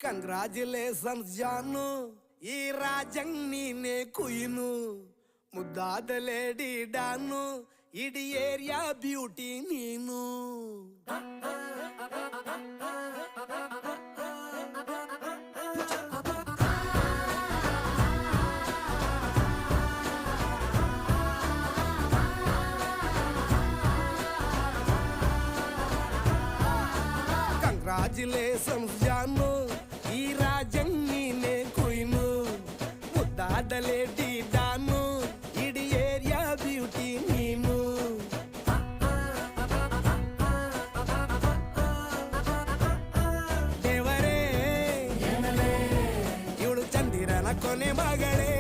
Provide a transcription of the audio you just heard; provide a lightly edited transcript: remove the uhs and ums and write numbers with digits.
Congratulations ಜಾನು, ಈ ರಾಜಂಗ್ ನೀನೆ ಕುಯ್ನು, ಮುದ್ದಾದ ಲೇಡಿ ಡಾನು, ಇಡೀ ಏರಿಯಾ ಬ್ಯೂಟಿ ನೀನು. ಕಂಗ್ರಾಚುಲೇಷನ್ಸ್ ಜಾನು, ಈ ರಾಜಂಗ್ ನೀನೆ ಕುಯ್ನು, ಮುದ್ದಾದ ಲೇಡಿ ಡಾನು, ಇಡೀ ಏರಿಯಾ ಬ್ಯೂಟಿ ನೀನು. ದೇವರೇ ಇವಳು ಚಂದಿರನ ಕೊನೆ ಮಗಳೇ,